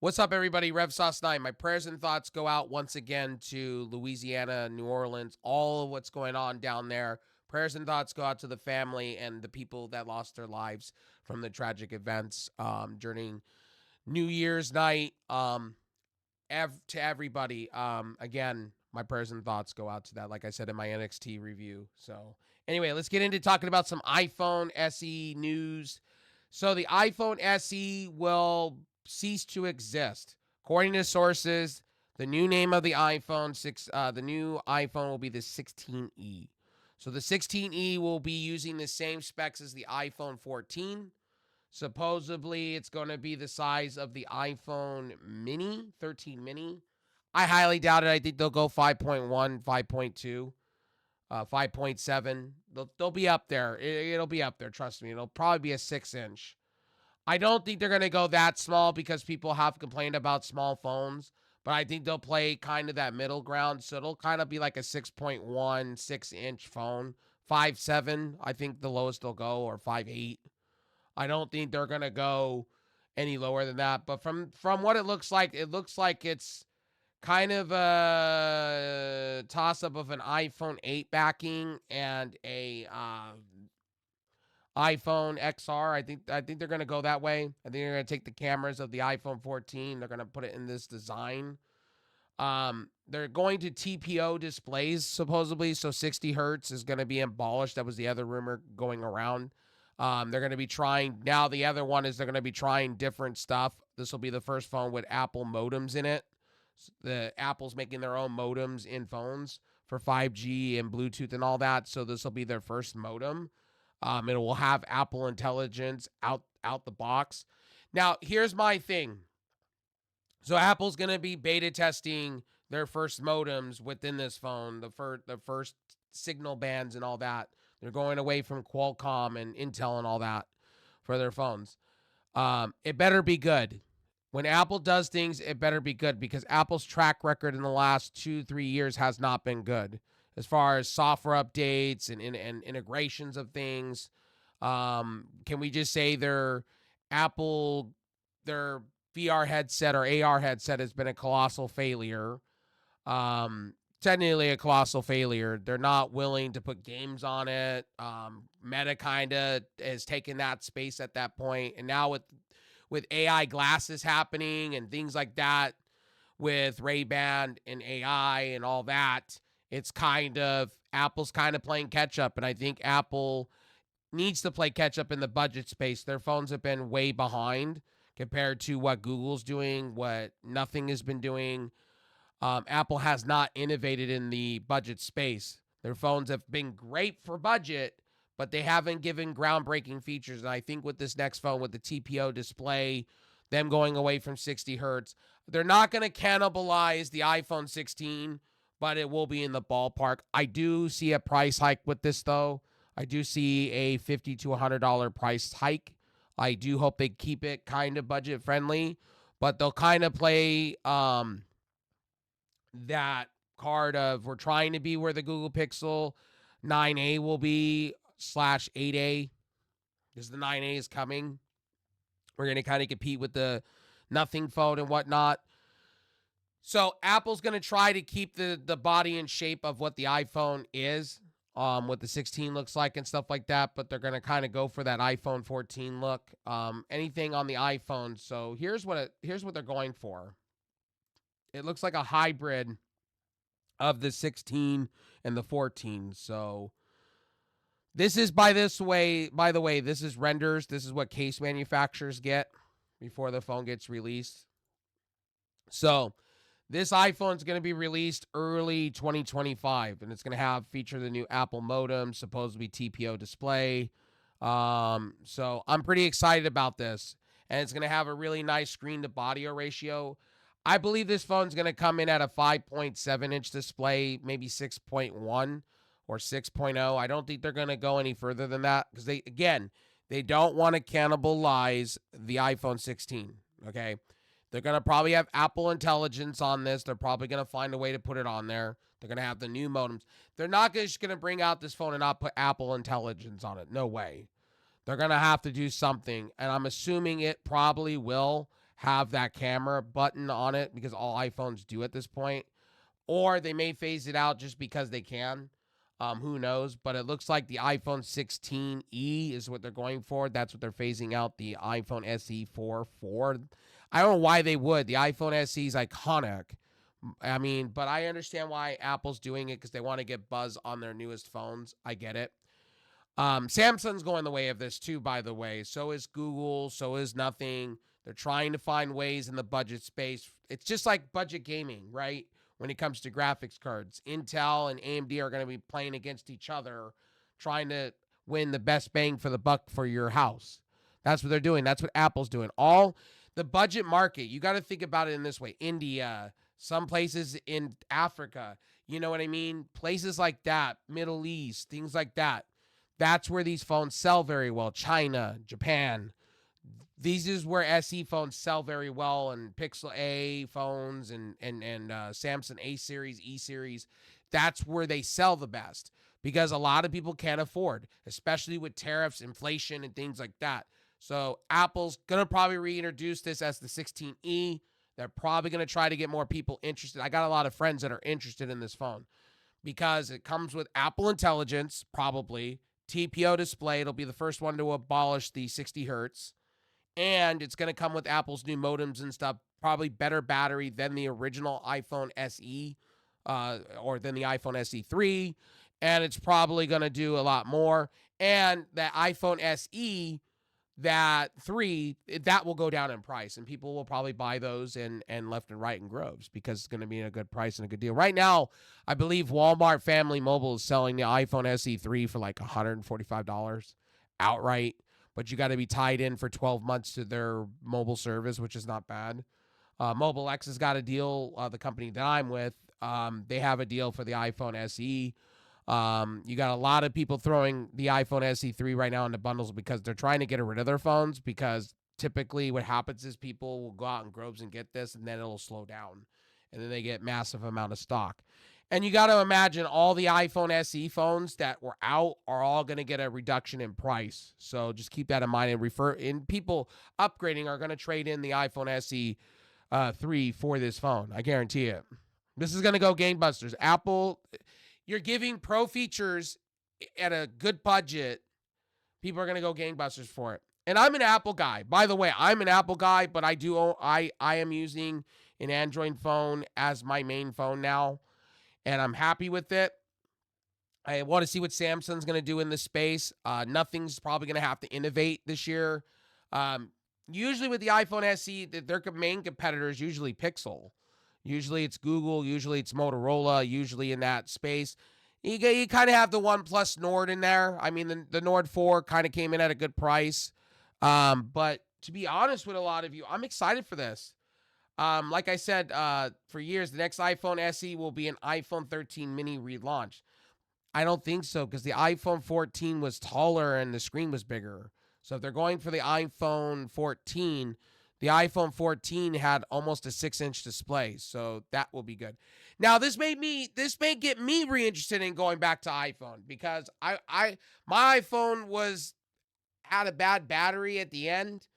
What's up, everybody? Rev Sauce 9. My prayers and thoughts go out once again to Louisiana, New Orleans, all of what's going on down there. Prayers and thoughts go out to the family and the people that lost their lives from the tragic events during New Year's night. To everybody, again, my prayers and thoughts go out to that, like I said in my NXT review. So, anyway, let's get into talking about some iPhone SE news. So, the iPhone SE will cease to exist. According to sources, the new name of the new iPhone will be the 16e. So the 16e will be using the same specs as the iPhone 14. Supposedly, it's going to be the size of the iPhone mini, 13 mini. I highly doubt it. I think they'll go 5.1, 5.2, 5.7. They'll be up there. It'll be up there. Trust me. It'll probably be a 6-inch. I don't think they're going to go that small because people have complained about small phones, but I think they'll play kind of that middle ground. So it'll kind of be like a 6.1, 6-inch phone. 5.7, I think the lowest they'll go, or 5.8. I don't think they're going to go any lower than that. But from what it looks like it's kind of a toss-up of an iPhone 8 backing and a iPhone XR. I think they're going to go that way. I think they're going to take the cameras of the iPhone 14. They're going to put it in this design. They're going to TPO displays supposedly, so 60 hertz is going to be abolished. That was the other rumor going around. They're going to be trying now. The other one is they're going to be trying different stuff. This will be the first phone with Apple modems in it. The Apple's making their own modems in phones for 5G and Bluetooth and all that. So this will be their first modem. It will have Apple Intelligence out the box. Now, here's my thing. So Apple's going to be beta testing their first modems within this phone, the first signal bands and all that. They're going away from Qualcomm and Intel and all that for their phones. It better be good. When Apple does things, it better be good because Apple's track record in the last 2-3 years has not been good as far as software updates and integrations of things. Can we just say their VR headset or AR headset has been a colossal failure? Technically a colossal failure. They're not willing to put games on it. Meta kind of has taken that space at that point, and now with AI glasses happening and things like that, with Ray-Ban and AI and all that, it's kind of Apple's kind of playing catch up, and I think Apple needs to play catch up in the budget space. Their phones have been way behind compared to what Google's doing, what Nothing has been doing. Apple has not innovated in the budget space. Their phones have been great for budget, but they haven't given groundbreaking features. And I think with this next phone, with the TPO display, them going away from 60 hertz, they're not going to cannibalize the iPhone 16, but it will be in the ballpark. I do see a price hike with this, though. I do see a $50 to $100 price hike. I do hope they keep it kind of budget friendly, but they'll kind of play that card of we're trying to be where the Google Pixel 9a will be slash 8a, because the 9a is coming. We're going to kind of compete with the Nothing phone and whatnot. So Apple's going to try to keep the body and shape of what the iPhone is, what the 16 looks like and stuff like that, but they're going to kind of go for that iPhone 14 look. Anything on the iPhone. So here's what they're going for. It looks like a hybrid of the 16 and the 14. So this is by the way, this is renders. This is what case manufacturers get before the phone gets released. So this iPhone is going to be released early 2025, and it's going to feature the new Apple modem, supposedly TPO display. So I'm pretty excited about this, and it's going to have a really nice screen to body ratio. I believe this phone's going to come in at a 5.7-inch display, maybe 6.1 or 6.0. I don't think they're going to go any further than that because they don't want to cannibalize the iPhone 16, okay? They're going to probably have Apple Intelligence on this. They're probably going to find a way to put it on there. They're going to have the new modems. They're not just going to bring out this phone and not put Apple Intelligence on it. No way. They're going to have to do something, and I'm assuming it probably will have that camera button on it because all iPhones do at this point. Or they may phase it out just because they can. Who knows? But it looks like the iPhone 16e is what they're going for. That's what they're phasing out the iPhone SE 4 for. I don't know why they would. The iPhone SE is iconic. I mean, but I understand why Apple's doing it because they want to get buzz on their newest phones. I get it. Samsung's going the way of this too, by the way. So is Google. So is Nothing. They're trying to find ways in the budget space. It's just like budget gaming, right? When it comes to graphics cards, Intel and AMD are going to be playing against each other, trying to win the best bang for the buck for your house. That's what they're doing. That's what Apple's doing. All the budget market, you got to think about it in this way. India, some places in Africa, you know what I mean? Places like that, Middle East, things like that. That's where these phones sell very well. China, Japan. These is where SE phones sell very well, and Pixel A phones and Samsung A series, E series. That's where they sell the best because a lot of people can't afford, especially with tariffs, inflation, and things like that. So Apple's gonna probably reintroduce this as the 16e. They're probably gonna try to get more people interested. I got a lot of friends that are interested in this phone because it comes with Apple Intelligence, probably TPO display. It'll be the first one to abolish the 60 hertz. And it's going to come with Apple's new modems and stuff. Probably better battery than the original iPhone SE or than the iPhone SE 3. And it's probably going to do a lot more. And that iPhone SE, that 3, that will go down in price. And people will probably buy those and left and right in groves because it's going to be a good price and a good deal. Right now, I believe Walmart Family Mobile is selling the iPhone SE 3 for like $145 outright. But you got to be tied in for 12 months to their mobile service, which is not bad. Mobile X has got a deal, the company that I'm with. They have a deal for the iPhone SE. You got a lot of people throwing the iPhone SE 3 right now into bundles because they're trying to get rid of their phones because typically what happens is people will go out in groves and get this and then it'll slow down. And then they get massive amount of stock. And you got to imagine all the iPhone SE phones that were out are all going to get a reduction in price. So just keep that in mind and people upgrading are going to trade in the iPhone SE 3 for this phone. I guarantee it. This is going to go gangbusters. Apple, you're giving pro features at a good budget. People are going to go gangbusters for it. And I'm an Apple guy. By the way, I'm an Apple guy, but I am using an Android phone as my main phone now. And I'm happy with it. I want to see what Samsung's going to do in this space. Nothing's probably going to have to innovate this year. Usually with the iPhone SE, their main competitor is usually Pixel. Usually it's Google. Usually it's Motorola. Usually in that space. You kind of have the OnePlus Nord in there. I mean, the Nord 4 kind of came in at a good price. But to be honest with a lot of you, I'm excited for this. Like I said, for years, the next iPhone SE will be an iPhone 13 mini relaunch. I don't think so because the iPhone 14 was taller and the screen was bigger. So if they're going for the iPhone 14, the iPhone 14 had almost a 6-inch display. So that will be good. Now this may get me reinterested in going back to iPhone because my iPhone had a bad battery at the end.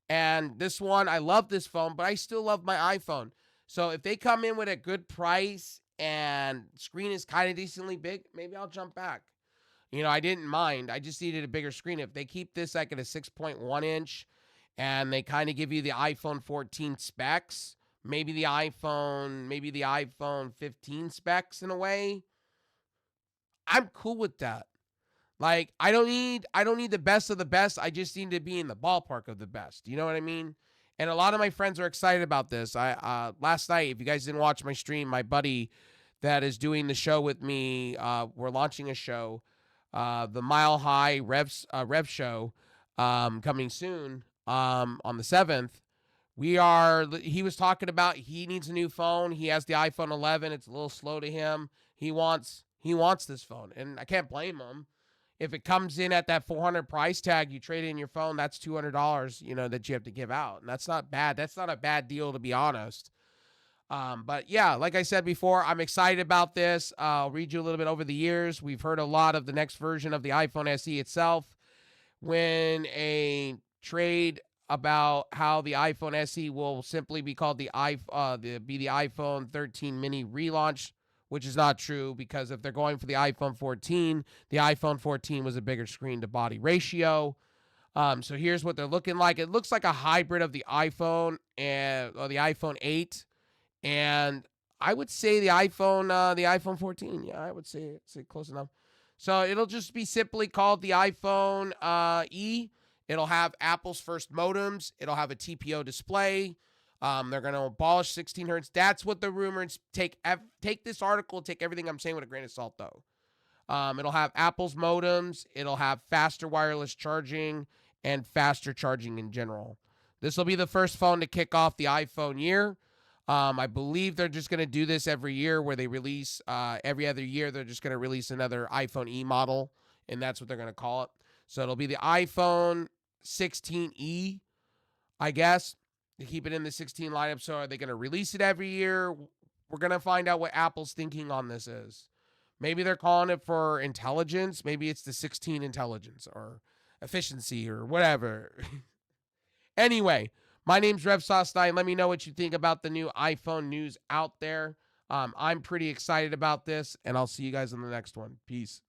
And this one, I love this phone, but I still love my iPhone. So if they come in with a good price and screen is kind of decently big, maybe I'll jump back. You know, I didn't mind. I just needed a bigger screen. If they keep this like at a 6.1 inch and they kind of give you the iPhone 14 specs, maybe the iPhone 15 specs in a way, I'm cool with that. Like, I don't need the best of the best. I just need to be in the ballpark of the best. You know what I mean? And a lot of my friends are excited about this. Last night, if you guys didn't watch my stream, my buddy that is doing the show with me, we're launching a show, the Mile High Rev Show, coming soon, on the 7th. He was talking about he needs a new phone. He has the iPhone 11. It's a little slow to him. He wants this phone, and I can't blame him. If it comes in at that $400 price tag, you trade in your phone, that's $200, that you have to give out. And that's not bad. That's not a bad deal, to be honest. But yeah, like I said before, I'm excited about this. I'll read you a little bit over the years. We've heard a lot of the next version of the iPhone SE itself. When a trade about how the iPhone SE will simply be called the iPhone 13 mini relaunch, which is not true because if they're going for the iPhone 14 was a bigger screen to body ratio. So here's what they're looking like. It looks like a hybrid of the iPhone and or the iPhone 8 and I would say the iPhone 14. Yeah, I would say close enough. So it'll just be simply called the iPhone E. It'll have Apple's first modems. It'll have a TPO display. They're going to abolish 16 hertz. That's what the rumors take this article. Take everything I'm saying with a grain of salt, though. It'll have Apple's modems. It'll have faster wireless charging and faster charging in general. This will be the first phone to kick off the iPhone year. I believe they're just going to do this every year where they release every other year. They're just going to release another iPhone E model, and that's what they're going to call it. So it'll be the iPhone 16E, I guess. They keep it in the 16 lineup. So are they going to release it every year? We're going to find out what Apple's thinking on this is. Maybe they're calling it for intelligence. Maybe it's the 16 intelligence or efficiency or whatever. Anyway, my name's Rev Sauce 9. Let me know what you think about the new iPhone news out there. I'm pretty excited about this, and I'll see you guys in the next one. Peace.